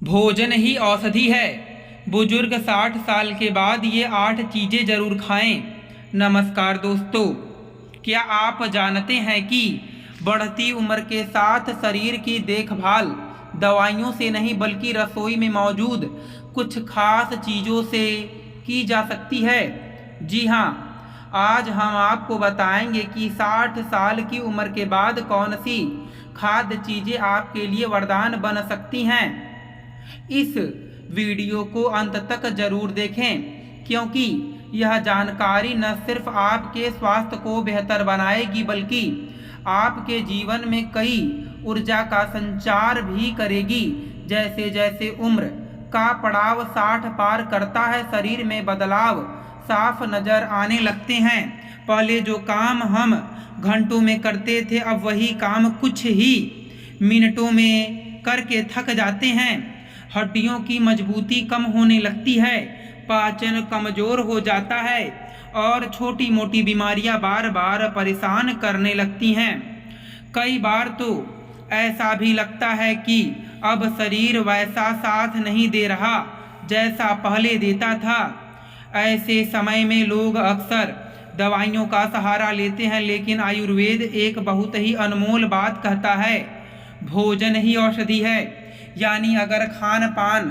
भोजन ही औषधि है। बुजुर्ग 60 साल के बाद ये 8 चीज़ें जरूर खाएं। नमस्कार दोस्तों, क्या आप जानते हैं कि बढ़ती उम्र के साथ शरीर की देखभाल दवाइयों से नहीं बल्कि रसोई में मौजूद कुछ खास चीज़ों से की जा सकती है। जी हाँ, आज हम आपको बताएंगे कि 60 साल की उम्र के बाद कौन सी खाद्य चीज़ें आपके लिए वरदान बन सकती हैं। इस वीडियो को अंत तक जरूर देखें, क्योंकि यह जानकारी न सिर्फ आपके स्वास्थ्य को बेहतर बनाएगी बल्कि आपके जीवन में कई ऊर्जा का संचार भी करेगी। जैसे जैसे उम्र का पड़ाव 60 पार करता है, शरीर में बदलाव साफ नजर आने लगते हैं। पहले जो काम हम घंटों में करते थे, अब वही काम कुछ ही मिनटों में करके थक जाते हैं। हड्डियों की मजबूती कम होने लगती है, पाचन कमजोर हो जाता है और छोटी मोटी बीमारियां बार बार परेशान करने लगती हैं। कई बार तो ऐसा भी लगता है कि अब शरीर वैसा साथ नहीं दे रहा जैसा पहले देता था। ऐसे समय में लोग अक्सर दवाइयों का सहारा लेते हैं, लेकिन आयुर्वेद एक बहुत ही अनमोल बात कहता है, भोजन ही औषधि है। यानी अगर खान पान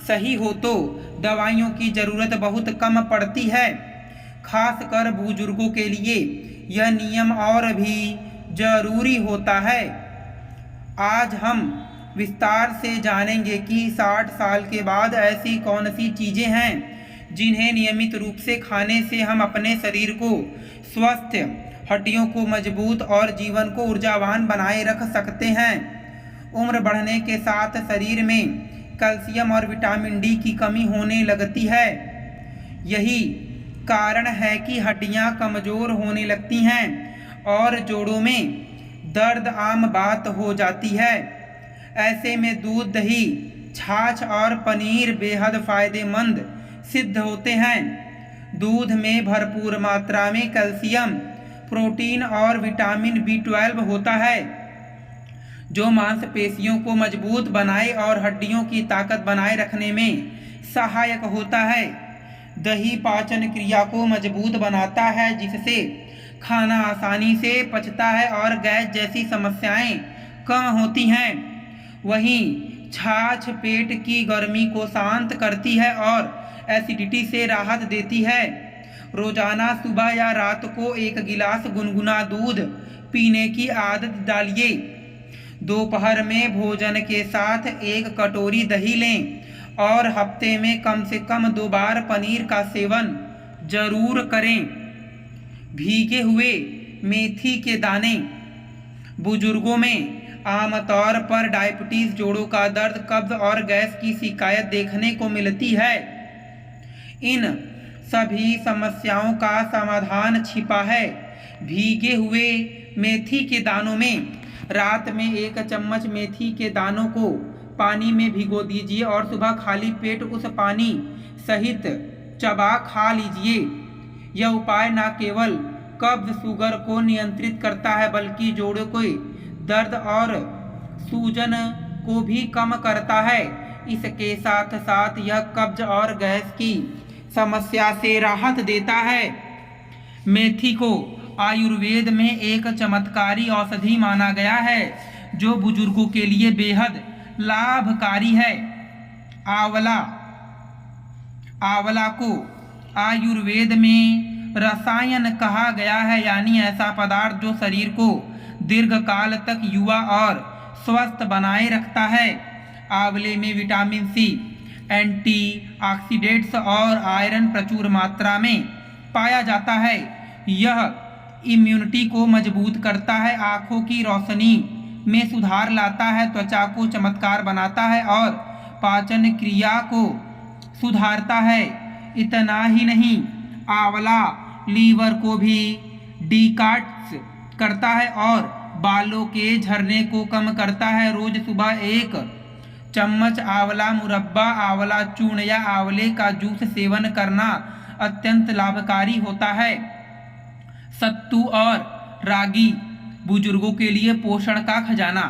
सही हो तो दवाइयों की ज़रूरत बहुत कम पड़ती है। खासकर बुजुर्गों के लिए यह नियम और भी जरूरी होता है। आज हम विस्तार से जानेंगे कि 60 साल के बाद ऐसी कौन सी चीज़ें हैं जिन्हें नियमित रूप से खाने से हम अपने शरीर को स्वस्थ, हड्डियों को मजबूत और जीवन को ऊर्जावान बनाए रख सकते हैं। उम्र बढ़ने के साथ शरीर में कैल्शियम और विटामिन डी की कमी होने लगती है। यही कारण है कि हड्डियां कमज़ोर होने लगती हैं और जोड़ों में दर्द आम बात हो जाती है। ऐसे में दूध, दही, छाछ और पनीर बेहद फायदेमंद सिद्ध होते हैं। दूध में भरपूर मात्रा में कैल्शियम, प्रोटीन और विटामिन B12 होता है, जो मांसपेशियों को मजबूत बनाए और हड्डियों की ताकत बनाए रखने में सहायक होता है। दही पाचन क्रिया को मजबूत बनाता है, जिससे खाना आसानी से पचता है और गैस जैसी समस्याएं कम होती हैं। वहीं छाछ पेट की गर्मी को शांत करती है और एसिडिटी से राहत देती है। रोजाना सुबह या रात को 1 गिलास गुनगुना दूध पीने की आदत डालिए। दोपहर में भोजन के साथ 1 कटोरी दही लें और हफ्ते में कम से कम 2 बार पनीर का सेवन जरूर करें। भीगे हुए मेथी के दाने बुजुर्गों में आमतौर पर डायबिटीज, जोड़ों का दर्द, कब्ज और गैस की शिकायत देखने को मिलती है। इन सभी समस्याओं का समाधान छिपा है भीगे हुए मेथी के दानों में। रात में 1 चम्मच मेथी के दानों को पानी में भिगो दीजिए और सुबह खाली पेट उस पानी सहित चबा खा लीजिए। यह उपाय न केवल कब्ज, शुगर को नियंत्रित करता है बल्कि जोड़ों के दर्द और सूजन को भी कम करता है। इसके साथ साथ यह कब्ज और गैस की समस्या से राहत देता है। मेथी को आयुर्वेद में एक चमत्कारी औषधि माना गया है, जो बुजुर्गों के लिए बेहद लाभकारी है। आंवला को आयुर्वेद में रसायन कहा गया है, यानी ऐसा पदार्थ जो शरीर को दीर्घ काल तक युवा और स्वस्थ बनाए रखता है। आंवले में विटामिन सी, एंटीऑक्सीडेंट्स और आयरन प्रचुर मात्रा में पाया जाता है। यह इम्यूनिटी को मजबूत करता है, आँखों की रोशनी में सुधार लाता है, त्वचा को चमत्कार बनाता है और पाचन क्रिया को सुधारता है। इतना ही नहीं, आंवला लीवर को भी डिटॉक्स करता है और बालों के झड़ने को कम करता है। रोज सुबह 1 चम्मच आंवला मुरब्बा, आंवला चूर्ण या आंवले का जूस सेवन करना अत्यंत लाभकारी होता है। सत्तू और रागी बुजुर्गों के लिए पोषण का खजाना।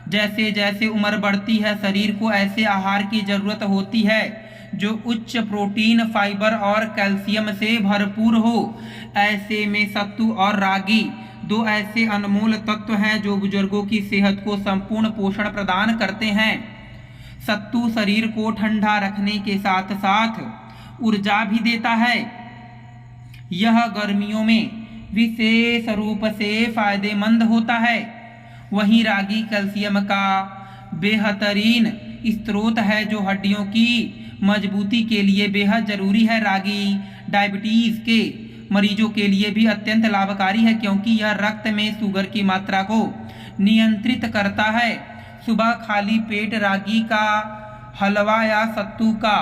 जैसे जैसे उम्र बढ़ती है शरीर को ऐसे आहार की जरूरत होती है जो उच्च प्रोटीन, फाइबर और कैल्शियम से भरपूर हो। ऐसे में सत्तू और रागी दो ऐसे अनमोल तत्व हैं जो बुजुर्गों की सेहत को संपूर्ण पोषण प्रदान करते हैं। सत्तू शरीर को ठंडा रखने के साथ साथ ऊर्जा भी देता है। यह गर्मियों में विशेष रूप से फायदेमंद होता है। वहीं रागी कैल्शियम का बेहतरीन स्रोत है जो हड्डियों की मजबूती के लिए बेहद जरूरी है। रागी डायबिटीज के मरीजों के लिए भी अत्यंत लाभकारी है क्योंकि यह रक्त में शुगर की मात्रा को नियंत्रित करता है। सुबह खाली पेट रागी का हलवा या सत्तू का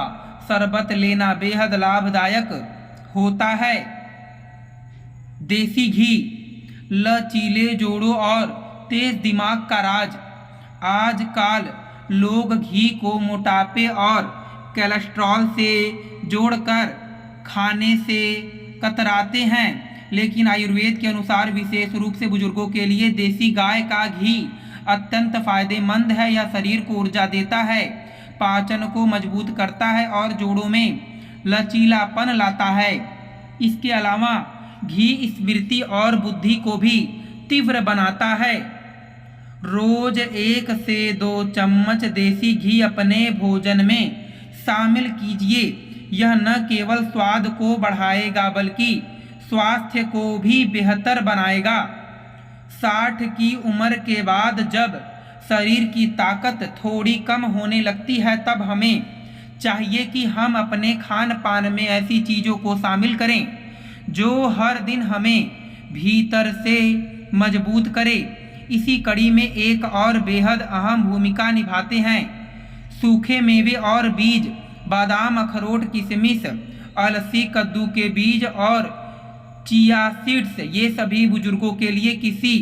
शरबत लेना बेहद लाभदायक होता है। देसी घी लचीले जोड़ों और तेज दिमाग का राज। आजकल लोग घी को मोटापे और कोलेस्ट्रॉल से जोड़कर खाने से कतराते हैं, लेकिन आयुर्वेद के अनुसार विशेष रूप से बुजुर्गों के लिए देसी गाय का घी अत्यंत फायदेमंद है। यह शरीर को ऊर्जा देता है, पाचन को मजबूत करता है और जोड़ों में लचीलापन लाता है। इसके अलावा घी स्मृति और बुद्धि को भी तीव्र बनाता है। रोज 1 से 2 चम्मच देसी घी अपने भोजन में शामिल कीजिए। यह न केवल स्वाद को बढ़ाएगा बल्कि स्वास्थ्य को भी बेहतर बनाएगा। 60 की उम्र के बाद जब शरीर की ताकत थोड़ी कम होने लगती है तब हमें चाहिए कि हम अपने खान पान में ऐसी चीज़ों को शामिल करें जो हर दिन हमें भीतर से मजबूत करे। इसी कड़ी में एक और बेहद अहम भूमिका निभाते हैं सूखे मेवे और बीज। बादाम, अखरोट, किशमिश, अलसी, कद्दू के बीज और चिया सीड्स ये सभी बुजुर्गों के लिए किसी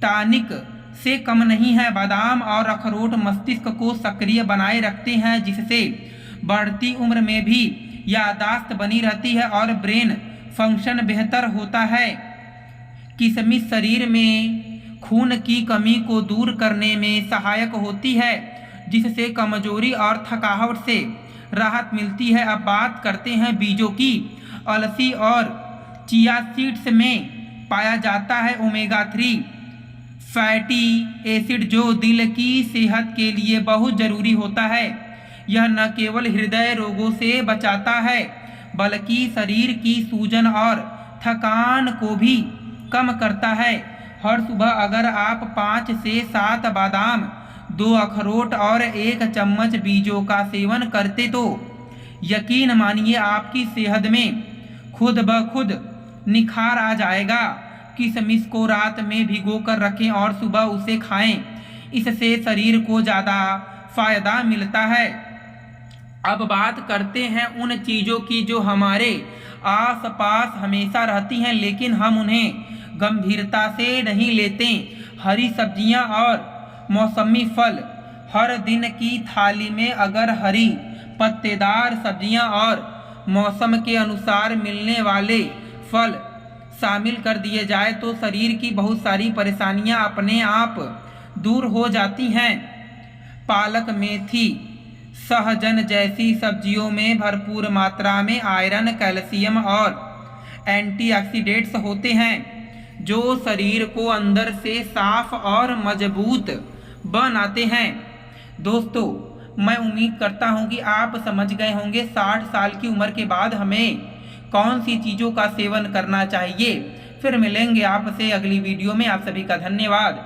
टॉनिक से कम नहीं है। बादाम और अखरोट मस्तिष्क को सक्रिय बनाए रखते हैं जिससे बढ़ती उम्र में भी याददाश्त बनी रहती है और ब्रेन फंक्शन बेहतर होता है। किशमिश शरीर में खून की कमी को दूर करने में सहायक होती है जिससे कमजोरी और थकावट से राहत मिलती है। अब बात करते हैं बीजों की। अलसी और चिया सीड्स में पाया जाता है ओमेगा 3 फैटी एसिड जो दिल की सेहत के लिए बहुत जरूरी होता है। यह न केवल हृदय रोगों से बचाता है बल्कि शरीर की सूजन और थकान को भी कम करता है। हर सुबह अगर आप 5 से 7 बादाम, 2 अखरोट और 1 चम्मच बीजों का सेवन करते तो यकीन मानिए आपकी सेहत में खुद ब खुद निखार आ जाएगा। किशमिश को रात में भिगो कर रखें और सुबह उसे खाएं, इससे शरीर को ज़्यादा फायदा मिलता है। अब बात करते हैं उन चीज़ों की जो हमारे आसपास हमेशा रहती हैं लेकिन हम उन्हें गंभीरता से नहीं लेते। हरी सब्जियां और मौसमी फल। हर दिन की थाली में अगर हरी पत्तेदार सब्जियां और मौसम के अनुसार मिलने वाले फल शामिल कर दिए जाए तो शरीर की बहुत सारी परेशानियां अपने आप दूर हो जाती हैं। पालक, मेथी, सहजन जैसी सब्जियों में भरपूर मात्रा में आयरन, कैल्शियम और एंटीऑक्सीडेंट्स होते हैं जो शरीर को अंदर से साफ और मजबूत बनाते हैं। दोस्तों, मैं उम्मीद करता हूं कि आप समझ गए होंगे 60 साल की उम्र के बाद हमें कौन सी चीज़ों का सेवन करना चाहिए। फिर मिलेंगे आपसे अगली वीडियो में। आप सभी का धन्यवाद।